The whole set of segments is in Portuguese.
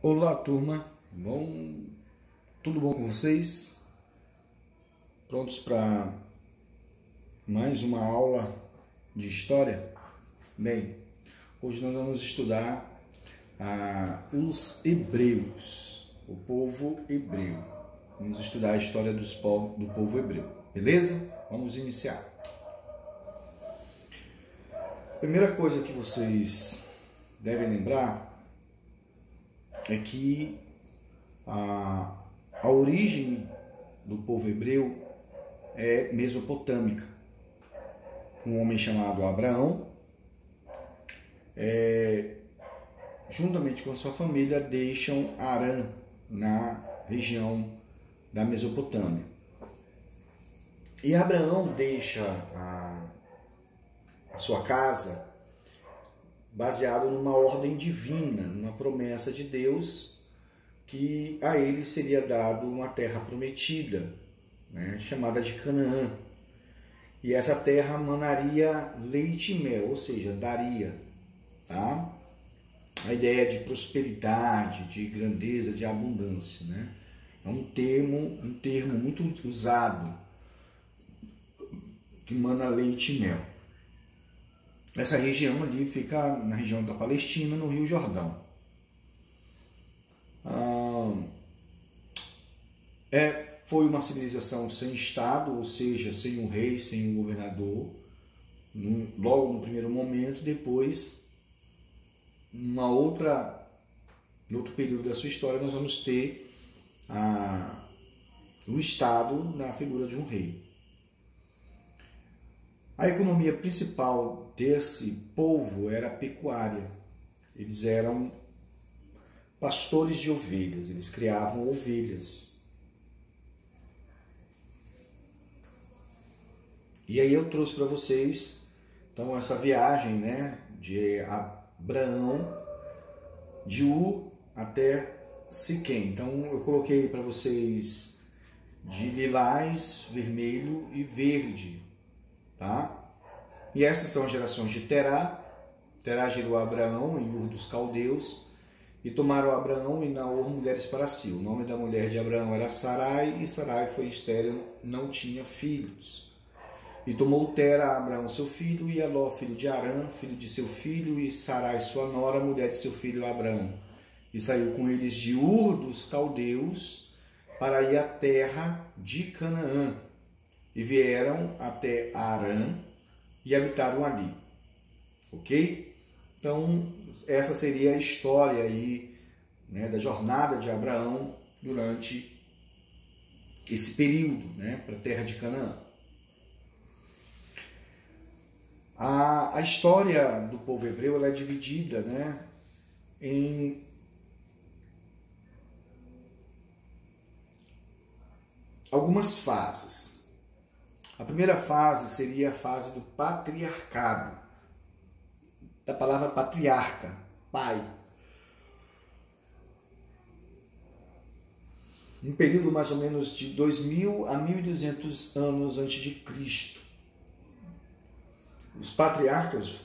Olá, turma. Tudo bom com vocês? Prontos para mais uma aula de história? Bem, hoje nós vamos estudar os hebreus, o povo hebreu. Vamos estudar a história do povo hebreu, beleza? Vamos iniciar. Primeira coisa que vocês devem lembrar é que a origem do povo hebreu é mesopotâmica. Um homem chamado Abraão, juntamente com a sua família, deixam Harã, na região da Mesopotâmia. E Abraão deixa a sua casa baseado numa ordem divina, numa promessa de Deus, que a ele seria dado uma terra prometida, chamada de Canaã. E essa terra manaria leite e mel, ou seja, daria, tá? A ideia de prosperidade, de grandeza, de abundância, É um termo muito usado, que mana leite e mel. Essa região ali fica na região da Palestina, no Rio Jordão. Foi uma civilização sem Estado, ou seja, sem um rei, sem um governador, logo no primeiro momento. Depois, em outro período da sua história, nós vamos ter o Estado na figura de um rei. A economia principal desse povo era a pecuária. Eles eram pastores de ovelhas, eles criavam ovelhas. E aí eu trouxe para vocês, então, essa viagem, de Abraão, de Ur até Siquém. Então eu coloquei para vocês de lilás, vermelho e verde. Tá? E essas são as gerações de Terá. Terá gerou Abraão em Ur dos Caldeus, e tomaram Abraão e Naor mulheres para si. O nome da mulher de Abraão era Sarai, e Sarai foi estéril, não tinha filhos. E tomou Terá Abraão seu filho, e Eló filho de Harã, filho de seu filho, e Sarai sua nora, mulher de seu filho Abraão. E saiu com eles de Ur dos Caldeus para ir à terra de Canaã. E vieram até Harã e habitaram ali. Ok? Então, essa seria a história aí, da jornada de Abraão durante esse período, para a terra de Canaã. A história do povo hebreu ela é dividida, em algumas fases. A primeira fase seria a fase do patriarcado, da palavra patriarca, pai. Um período mais ou menos de 2000 a 1200 anos antes de Cristo. Os patriarcas,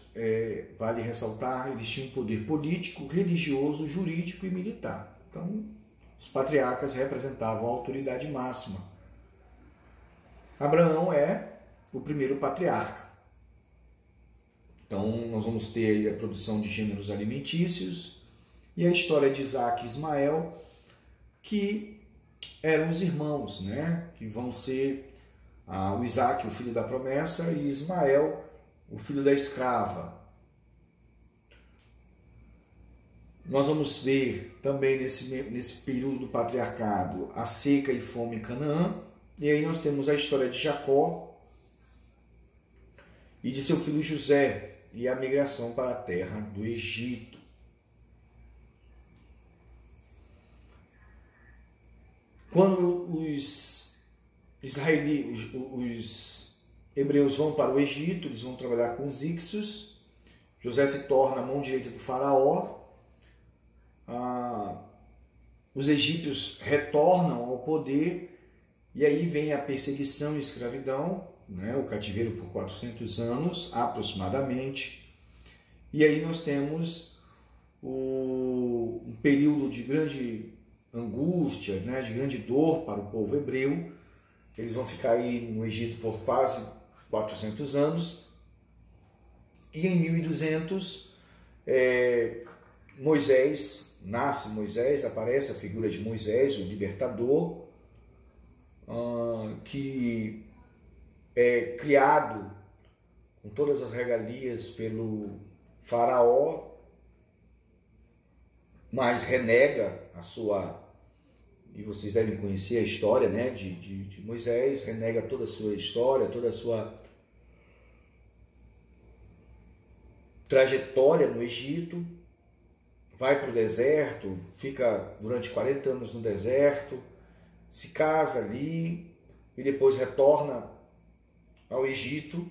vale ressaltar, eles tinham poder político, religioso, jurídico e militar. Então, os patriarcas representavam a autoridade máxima. Abraão é o primeiro patriarca. Então, nós vamos ter aí a produção de gêneros alimentícios e a história de Isaac e Ismael, que eram os irmãos, que vão ser o Isaac, o filho da promessa, e Ismael, o filho da escrava. Nós vamos ver também nesse período do patriarcado a seca e fome em Canaã. E aí nós temos a história de Jacó e de seu filho José e a migração para a terra do Egito. Quando os hebreus vão para o Egito, eles vão trabalhar com os íxios. José se torna a mão direita do faraó. Os egípcios retornam ao poder. E aí vem a perseguição e escravidão, o cativeiro por 400 anos, aproximadamente. E aí nós temos o um período de grande angústia, né, de grande dor para o povo hebreu. Eles vão ficar aí no Egito por quase 400 anos. E em 1200, Moisés, aparece a figura de Moisés, o libertador, que é criado com todas as regalias pelo faraó, mas renega a sua, e vocês devem conhecer a história, né, de Moisés, renega toda a sua história, toda a sua trajetória no Egito, vai para o deserto, fica durante 40 anos no deserto, se casa ali e depois retorna ao Egito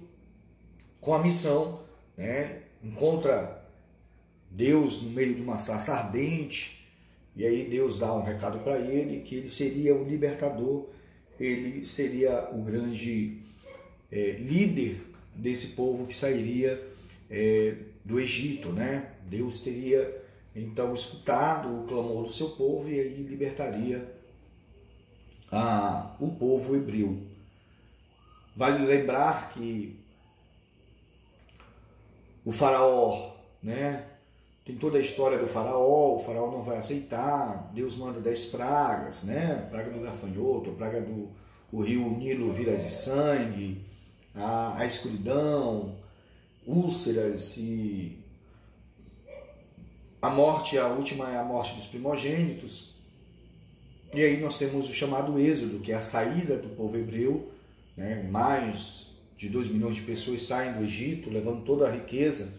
com a missão, né? Encontra Deus no meio de uma sarça ardente, e aí Deus dá um recado para ele, que ele seria o libertador, ele seria o grande líder desse povo que sairia do Egito, né? Deus teria então escutado o clamor do seu povo e aí libertaria o povo hebreu. Vale lembrar que o faraó, né, tem toda a história do faraó, o faraó não vai aceitar, Deus manda 10 pragas, né, praga do gafanhoto, praga do rio Nilo vira de sangue, a escuridão, úlceras e a morte, a última é a morte dos primogênitos. E aí nós temos o chamado Êxodo, que é a saída do povo hebreu, né? Mais de 2 milhões de pessoas saem do Egito, levando toda a riqueza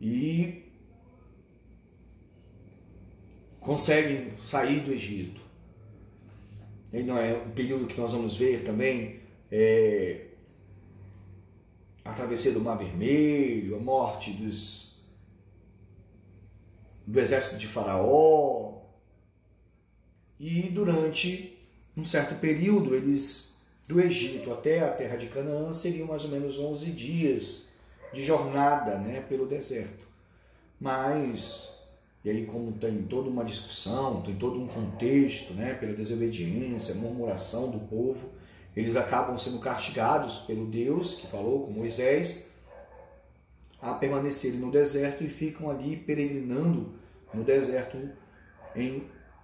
e conseguem sair do Egito. E não é um período que nós vamos ver também a travessia do Mar Vermelho, a morte do exército de Faraó. E durante um certo período, eles do Egito até a terra de Canaã seriam mais ou menos 11 dias de jornada, né, pelo deserto. Mas, e aí como tem toda uma discussão, tem todo um contexto, né, pela desobediência, murmuração do povo, eles acabam sendo castigados pelo Deus que falou com Moisés a permanecerem no deserto e ficam ali peregrinando no deserto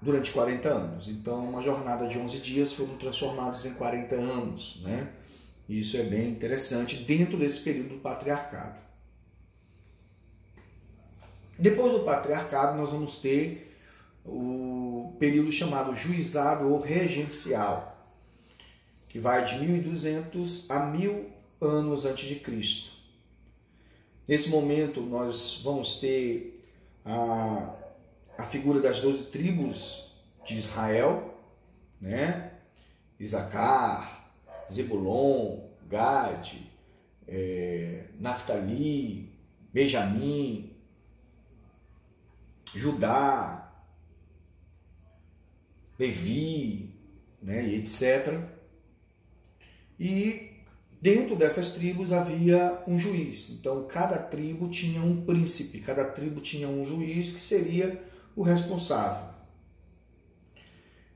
durante 40 anos. Então, uma jornada de 11 dias foram transformados em 40 anos, né? Isso é bem interessante dentro desse período do patriarcado. Depois do patriarcado, nós vamos ter o período chamado juizado ou regencial, que vai de 1200 a 1000 anos antes de Cristo. Nesse momento, nós vamos ter a figura das 12 tribos de Israel, né? Isacar, Zebulon, Gade, Naftali, Benjamim, Judá, Levi, né? E etc. E dentro dessas tribos havia um juiz. Então, cada tribo tinha um príncipe, cada tribo tinha um juiz que seria o responsável.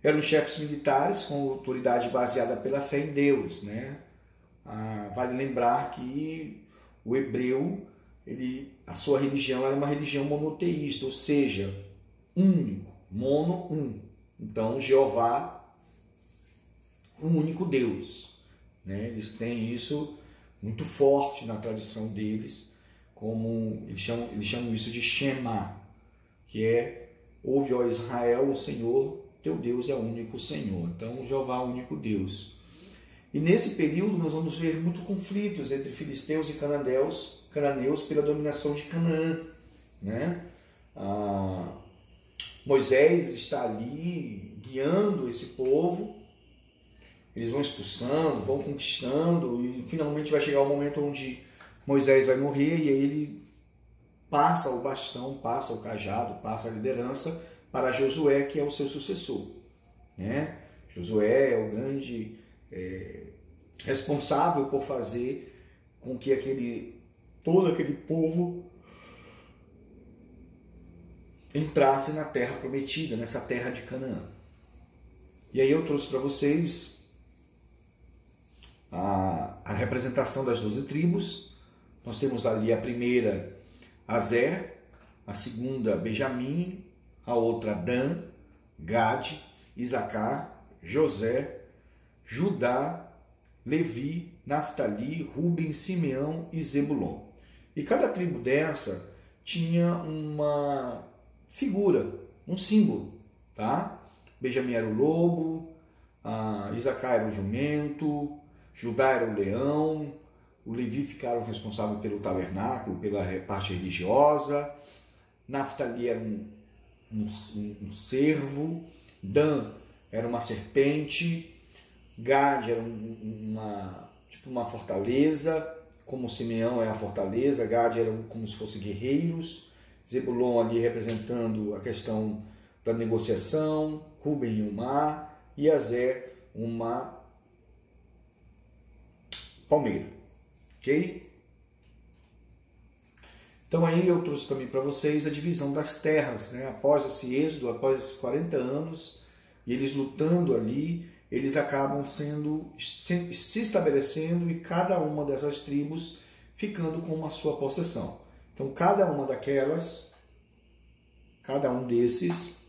Eram chefes militares com autoridade baseada pela fé em Deus, né? Vale lembrar que o hebreu, a sua religião era uma religião monoteísta, ou seja, único, um. Então, Jeová, um único Deus, né? Eles têm isso muito forte na tradição deles, como eles chamam isso de Shema, que é: ouve, ó Israel, o Senhor teu Deus é o único Senhor. Então, Jeová é o único Deus. E nesse período nós vamos ver muitos conflitos entre filisteus e cananeus pela dominação de Canaã, né? Moisés está ali guiando esse povo, eles vão expulsando, vão conquistando, e finalmente vai chegar o momento onde Moisés vai morrer, e aí ele passa o bastão, passa o cajado, passa a liderança para Josué, que é o seu sucessor, né? Josué é o grande responsável por fazer com que todo aquele povo entrasse na terra prometida, nessa terra de Canaã. E aí eu trouxe para vocês a representação das 12 tribos. Nós temos ali a primeira, Aser, a segunda, Benjamim, a outra, Dan, Gade, Isacar, José, Judá, Levi, Naftali, Ruben, Simeão e Zebulon. E cada tribo dessa tinha uma figura, um símbolo, tá? Benjamim era o lobo, Isacar era o jumento, Judá era o leão, o Levi ficaram responsáveis pelo tabernáculo, pela parte religiosa, Naftali era um cervo, Dan era uma serpente, Gade era uma fortaleza, como Simeão é a fortaleza, Gade era como se fossem guerreiros, Zebulon ali representando a questão da negociação, Ruben o mar e Aser uma palmeira, ok? Então aí eu trouxe também para vocês a divisão das terras, né? Após esse êxodo, após esses 40 anos, e eles lutando ali, eles acabam se estabelecendo e cada uma dessas tribos ficando com a sua possessão. Então cada uma daquelas, cada um desses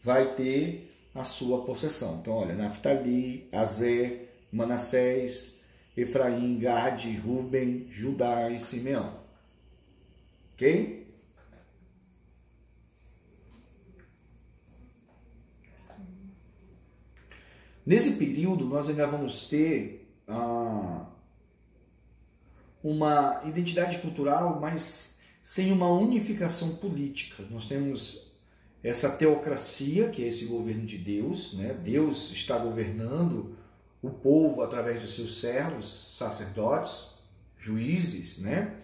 vai ter a sua possessão. Então olha, Naftali, Aser, Manassés, Efraim, Gade, Ruben, Judá e Simeão. Ok? Nesse período, nós ainda vamos ter uma identidade cultural, mas sem uma unificação política. Nós temos essa teocracia, que é esse governo de Deus, né? Deus está governando o povo através de seus servos, sacerdotes, juízes, né?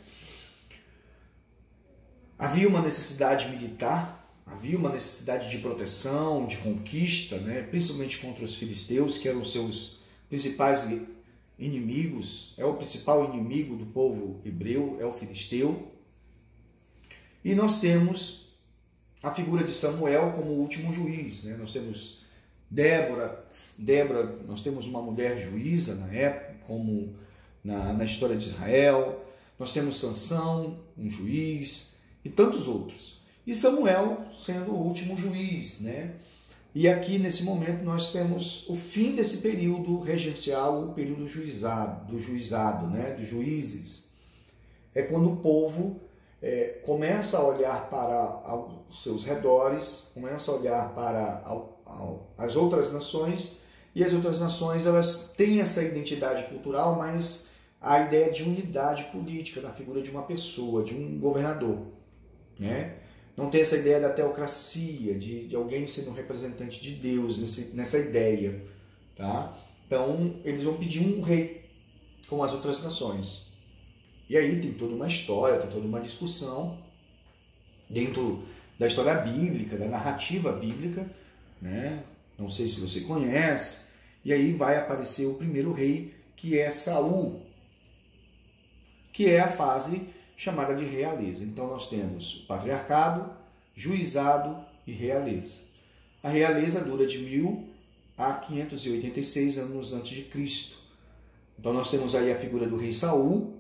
Havia uma necessidade militar, havia uma necessidade de proteção, de conquista, né? Principalmente contra os filisteus, que eram os seus principais inimigos. É o principal inimigo do povo hebreu, é o filisteu. E nós temos a figura de Samuel como o último juiz, né? Nós temos Débora, nós temos uma mulher juíza na época, como na história de Israel. Nós temos Sansão, um juiz, e tantos outros. E Samuel sendo o último juiz, né? E aqui nesse momento nós temos o fim desse período regencial, o período do juizado, né? Dos juízes. É quando o povo começa a olhar para os seus redores, começa a olhar para as outras nações, e as outras nações elas têm essa identidade cultural, mas a ideia de unidade política na figura de uma pessoa, de um governador, né? Não tem essa ideia da teocracia, de alguém sendo um representante de Deus, nessa ideia, tá? Então, eles vão pedir um rei, como as outras nações. E aí tem toda uma história, tem toda uma discussão dentro da história bíblica, da narrativa bíblica, né? Não sei se você conhece. E aí vai aparecer o primeiro rei, que é Saul, que é a fase chamada de realeza. Então nós temos patriarcado, juizado e realeza. A realeza dura de 1000 a 586 anos antes de Cristo. Então nós temos aí a figura do rei Saul,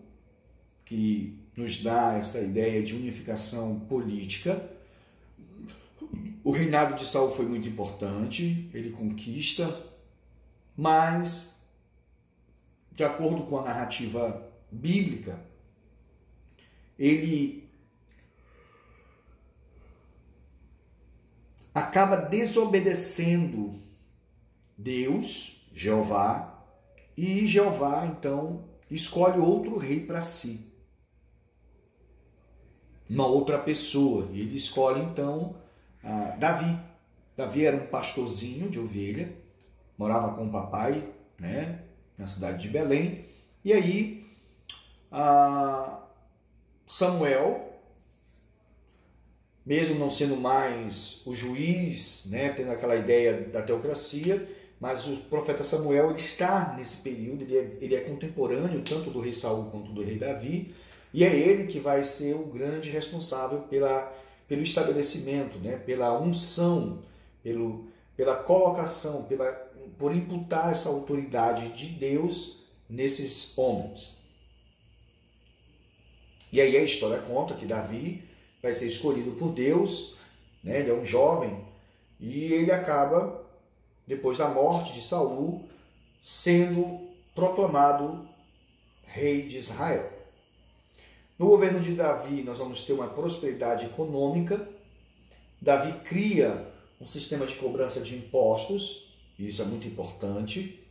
que nos dá essa ideia de unificação política. O reinado de Saul foi muito importante, ele conquista, mas, de acordo com a narrativa bíblica, ele acaba desobedecendo Deus, Jeová, e Jeová então escolhe outro rei para si, uma outra pessoa. E ele escolhe então Davi. Davi era um pastorzinho de ovelha, morava com o papai, né, na cidade de Belém. E aí Samuel, mesmo não sendo mais o juiz, né, tendo aquela ideia da teocracia, mas o profeta Samuel ele está nesse período, ele é contemporâneo tanto do rei Saul quanto do rei Davi, e é ele que vai ser o grande responsável pelo estabelecimento, né? Pela unção, pela colocação, por imputar essa autoridade de Deus nesses homens. E aí a história conta que Davi vai ser escolhido por Deus, né? Ele é um jovem e ele acaba, depois da morte de Saul, sendo proclamado rei de Israel. No governo de Davi, nós vamos ter uma prosperidade econômica. Davi cria um sistema de cobrança de impostos, e isso é muito importante.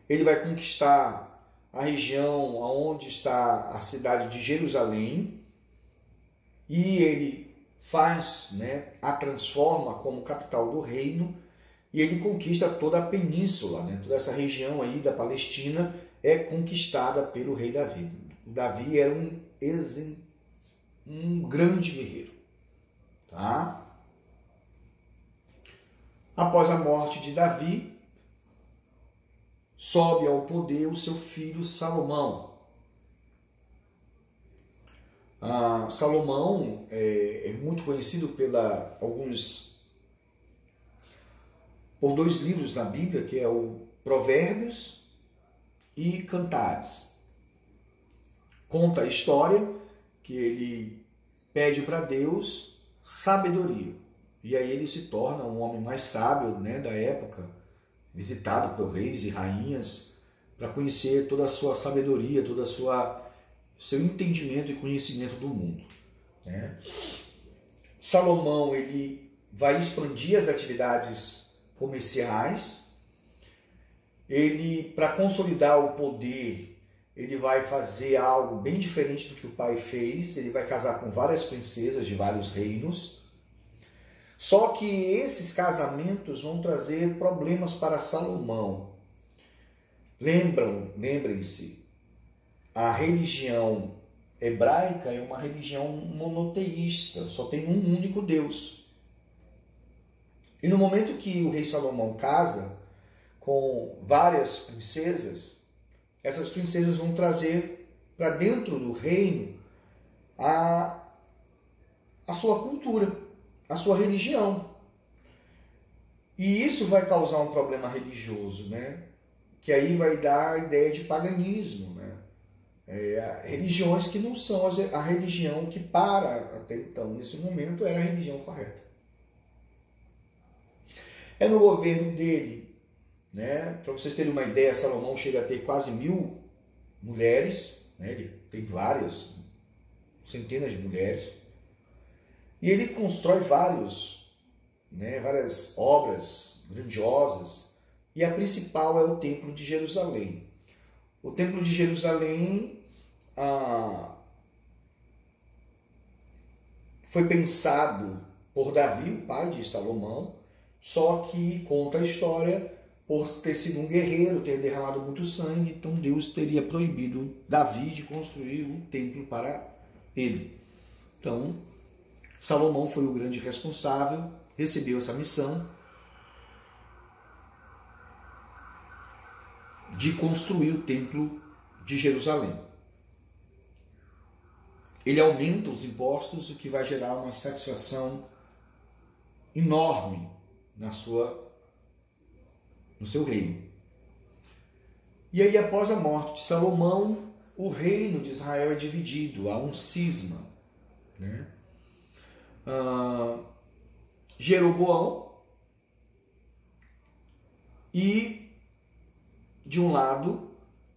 Ele vai conquistar a região onde está a cidade de Jerusalém, e ele faz, né, a transforma como capital do reino, e ele conquista toda a península, né? Toda essa região aí da Palestina é conquistada pelo rei Davi. Davi era um grande guerreiro. Tá? Após a morte de Davi, sobe ao poder o seu filho Salomão. Salomão é muito conhecido por dois livros na Bíblia, que é o Provérbios e Cantares. Conta a história que ele pede para Deus sabedoria. E aí ele se torna um homem mais sábio, né, da época, visitado por reis e rainhas, para conhecer toda a sua sabedoria, todo o seu entendimento e conhecimento do mundo, né? Salomão, ele vai expandir as atividades comerciais. Ele, para consolidar o poder, ele vai fazer algo bem diferente do que o pai fez. Ele vai casar com várias princesas de vários reinos. Só que esses casamentos vão trazer problemas para Salomão. Lembrem-se, a religião hebraica é uma religião monoteísta, só tem um único Deus. E no momento que o rei Salomão casa com várias princesas, essas princesas vão trazer para dentro do reino a sua cultura, a sua religião. E isso vai causar um problema religioso, né? Que aí vai dar a ideia de paganismo, né? Religiões que não são a religião que, até então, nesse momento, era a religião correta. É no governo dele, né? Para vocês terem uma ideia, Salomão chega a ter quase 1000 mulheres, né? Ele tem centenas de mulheres, e ele constrói várias obras grandiosas, e a principal é o Templo de Jerusalém. O Templo de Jerusalém foi pensado por Davi, o pai de Salomão, só que conta a história, por ter sido um guerreiro, ter derramado muito sangue, então Deus teria proibido Davi de construir o templo para ele. Então, Salomão foi o grande responsável, recebeu essa missão de construir o templo de Jerusalém. Ele aumenta os impostos, o que vai gerar uma satisfação enorme no seu reino. E aí, após a morte de Salomão, o reino de Israel é dividido, há um cisma, né? Jeroboão, e de um lado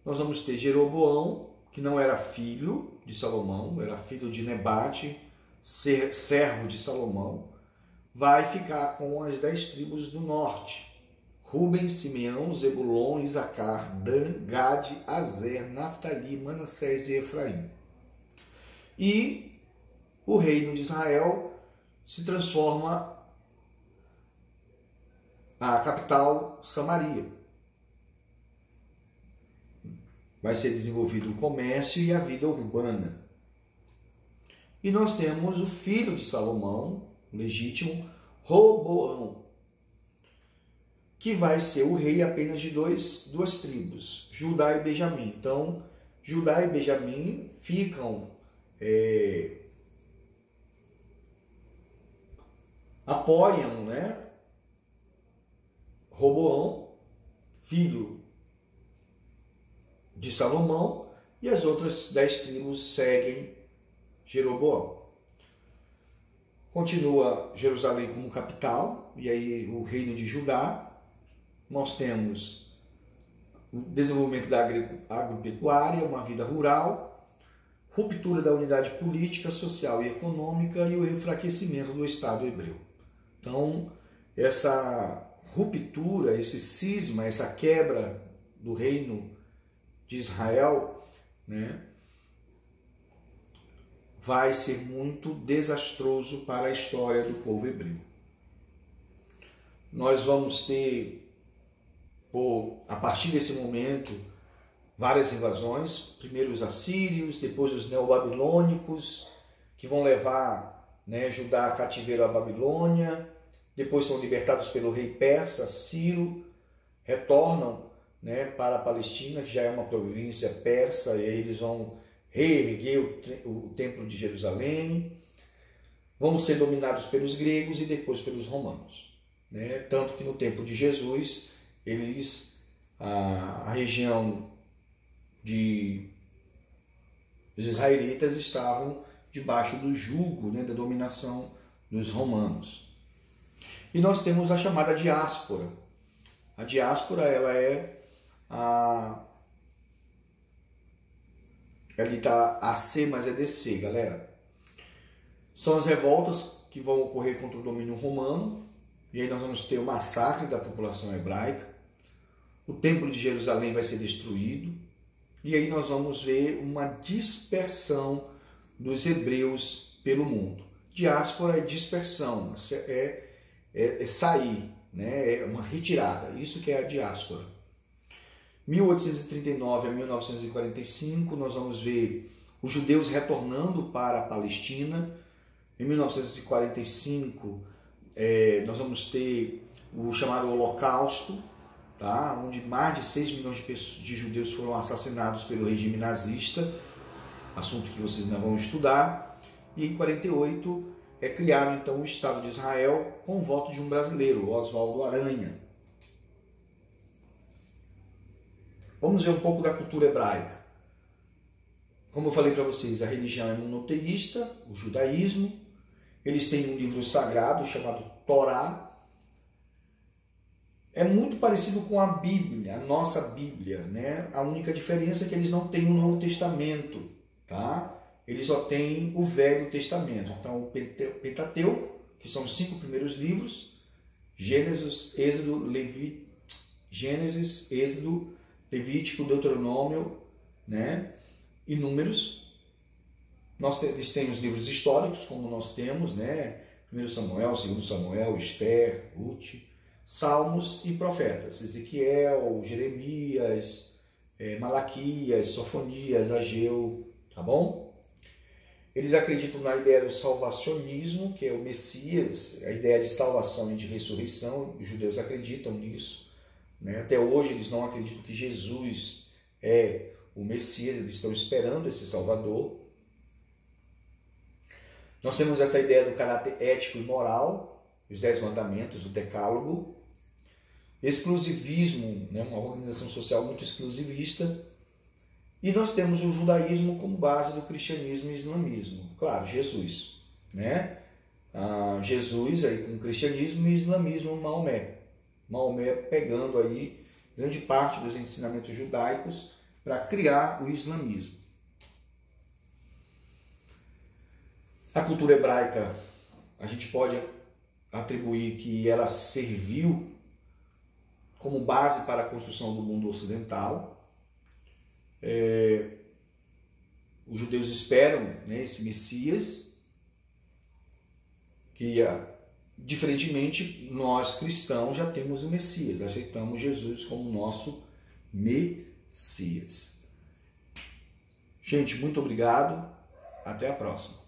nós vamos ter Jeroboão, que não era filho de Salomão, era filho de Nebate, servo de Salomão, vai ficar com as 10 tribos do norte: Ruben, Simeão, Zebulon, Isacar, Dan, Gade, Azer, Naftali, Manassés e Efraim. E o reino de Israel se transforma a capital Samaria. Vai ser desenvolvido o comércio e a vida urbana. E nós temos o filho de Salomão, legítimo, Roboão, que vai ser o rei apenas de duas tribos, Judá e Benjamim. Então, Judá e Benjamim ficam apoiam, né, Roboão, filho de Salomão, e as outras 10 tribos seguem Jeroboão. Continua Jerusalém como capital, e aí o reino de Judá. Nós temos o desenvolvimento da agropecuária, uma vida rural, ruptura da unidade política, social e econômica e o enfraquecimento do Estado hebreu. Então, essa ruptura, esse cisma, essa quebra do reino de Israel, né, vai ser muito desastroso para a história do povo hebreu. Nós vamos ter, a partir desse momento, várias invasões, primeiro os assírios, depois os neobabilônicos, que vão levar, né, Judá a cativeiro à Babilônia, depois são libertados pelo rei persa, Ciro, retornam, né, para a Palestina, que já é uma província persa, e aí eles vão reerguer o templo de Jerusalém, vão ser dominados pelos gregos e depois pelos romanos, né? Tanto que no tempo de Jesus, a região os israelitas estavam debaixo do jugo, né, da dominação dos romanos. E nós temos a chamada diáspora. A diáspora, ela é ali está AC, mas é DC, galera. São as revoltas que vão ocorrer contra o domínio romano, e aí nós vamos ter o massacre da população hebraica, o templo de Jerusalém vai ser destruído, e aí nós vamos ver uma dispersão dos hebreus pelo mundo. Diáspora é dispersão, é sair, né? É uma retirada, isso que é a diáspora. 1839 a 1945, nós vamos ver os judeus retornando para a Palestina. Em 1945, nós vamos ter o chamado Holocausto, tá? Onde mais de 6 milhões de judeus foram assassinados pelo regime nazista, assunto que vocês ainda vão estudar. E em 48 é criado então o Estado de Israel com o voto de um brasileiro, Oswaldo Aranha. Vamos ver um pouco da cultura hebraica. Como eu falei para vocês, a religião é monoteísta, o judaísmo. Eles têm um livro sagrado chamado Torá. É muito parecido com a Bíblia, a nossa Bíblia, né? A única diferença é que eles não têm o Novo Testamento, tá? Eles só têm o Velho Testamento. Então, o Pentateuco, que são os 5 primeiros livros, Gênesis, Êxodo, Levítico, Deuteronômio, né? E Números. Eles têm os livros históricos, como nós temos, né? 1 Samuel, 2 Samuel, Esther, Ruth, Salmos e Profetas, Ezequiel, Jeremias, Malaquias, Sofonias, Ageu, tá bom? Eles acreditam na ideia do salvacionismo, que é o Messias, a ideia de salvação e de ressurreição. Os judeus acreditam nisso, né? Até hoje eles não acreditam que Jesus é o Messias, eles estão esperando esse Salvador. Nós temos essa ideia do caráter ético e moral, os 10 mandamentos, o decálogo. Exclusivismo, né? Uma organização social muito exclusivista. E nós temos o judaísmo como base do cristianismo e islamismo. Claro, Jesus, né? Jesus aí com cristianismo e islamismo, Maomé. Maomé pegando aí grande parte dos ensinamentos judaicos para criar o islamismo. A cultura hebraica, a gente pode atribuir que ela serviu como base para a construção do mundo ocidental. Os judeus esperam, né, esse Messias, que diferentemente nós cristãos já temos o Messias, aceitamos Jesus como nosso Messias. Gente, muito obrigado, até a próxima.